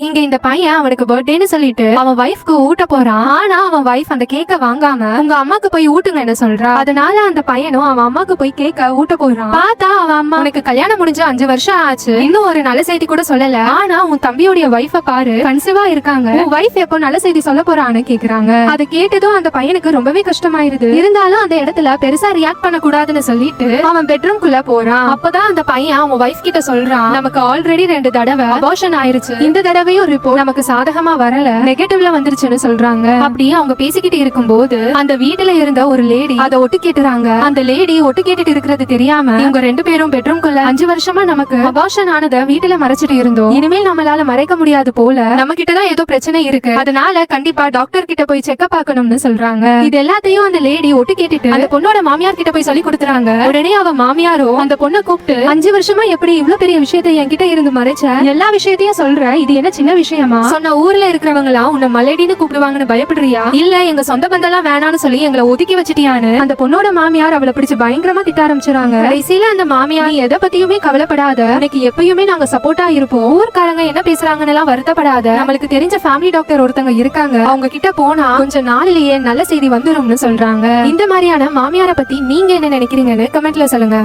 இங்க இந்த பையன் அவனுக்கு பர்த்டேன்னு சொல்லிட்டு அவன் வைஃப்க்கு ஊட்ட போறான். ஆனா அவன் வைஃப் அந்த கேக்க வாங்காம உங்க அம்மாக்கு போய் ஊட்டுங்கன்னு சொல்றா. அதனால அந்த பையனும் அவன் அம்மாக்கு போய் கேக்க ஊட்ட போறான். பார்த்தா அவன் அம்மா, உனக்கு கல்யாணம் முடிஞ்சு 5 வருஷம் ஆச்சு, இன்னும் ஒரு நல்ல செய்தி கூட சொல்லல. ஆனா உன் தம்பியோடைய வைஃப பாரு, கன்சீவா இருக்காங்க. உன் வைஃப் எப்போ நல்ல செய்தி சொல்ல போறான்னு கேக்குறாங்க. அதை கேட்டதும் அந்த பையனுக்கு ரொம்பவே கஷ்டமாயிருது. இருந்தாலும் அந்த இடத்துல பெருசா ரியாக்ட் பண்ண கூடாதுன்னு சொல்லிட்டு அவன் பெட்ரூம் குள்ள போறான். அப்பதான் அந்த பையன் அவன் வைஃப் கிட்ட சொல்றான், நமக்கு ஆல்ரெடி 2 தடவை அபார்ஷன் ஆயிருச்சு, இந்த தடவையும் ரிப்போர்ட் நமக்கு சாதகமா வரல, நெகட்டிவ்ல வந்துருச்சுன்னு சொல்றாங்க. அப்படியே அவங்க பேசிக்கிட்டு இருக்கும்போது அந்த வீட்டுல இருந்த ஒரு லேடி அதை ஒட்டு கேட்டுறாங்க. அந்த லேடி ஒட்டு கேட்டுட்டு இருக்கிறது தெரியாம இவங்க 2 பேரும் பெட்ரூம் குள்ள 5 வருஷமா நமக்கு அபார்ஷன் ஆனத வீட்டுல மறைச்சிட்டு இருந்தோம், இனிமேல் நம்மளால மறைக்க முடியாது போல, நம்ம கிட்டதான் ஏதோ பிரச்சனை இருக்கு, அதனால கண்டிப்பா டாக்டர் கிட்ட போய் செக்அப் பார்க்கணும்னு சொல்றாங்க. இது எல்லாத்தையும் அந்த லேடி ஒட்டு கேட்டுட்டு அந்த பொண்ணோட மாமியார் கிட்ட போய் சொல்லி கொடுத்துறாங்க. உடனே அவ மாமியாரோ அந்த பொண்ணை கூப்பிட்டு, 5 வருஷமா எப்படி இவ்வளவு பெரிய விஷயத்தை என்கிட்ட இருந்து மறைச்ச, எல்லா விஷயத்தையும் சொல்ற, இது என்ன சின்ன விஷயமா, சொன்ன ஊர்ல இருக்கிறவங்களா உன்னை மலேடின்னு கூப்பிடுவாங்கன்னு பயப்படுறியா, இல்ல எங்க சொந்த பந்தெல்லாம் வேணான்னு சொல்லி எங்களை ஒதுக்கி வச்சிட்டியான்னு அந்த பொண்ணோட மாமியார் அவளை பிடிச்சு பயங்கரமா திட்ட ஆரம்பிச்சுறாங்க. கடைசியில அந்த மாமியார், நீ எதை பத்தியுமே கவலைப்படாத, எனக்கு எப்பயுமே நாங்க சப்போர்ட்டா இருப்போம், ஊர்க்காரங்க என்ன பேசுறாங்கன்னு எல்லாம் வருத்தப்படாத, நம்மளுக்கு தெரிஞ்ச ஃபேமிலி டாக்டர் ஒருத்தங்க இருக்காங்க, அவங்க கிட்ட போனா கொஞ்ச நாளிலேயே நல்ல செய்தி வந்துரும்னு சொல்றாங்க. இந்த மாதிரியான மாமியாரை பத்தி நீங்க என்ன நினைக்கிறீங்கன்னு கமெண்ட்ல சொல்லுங்க.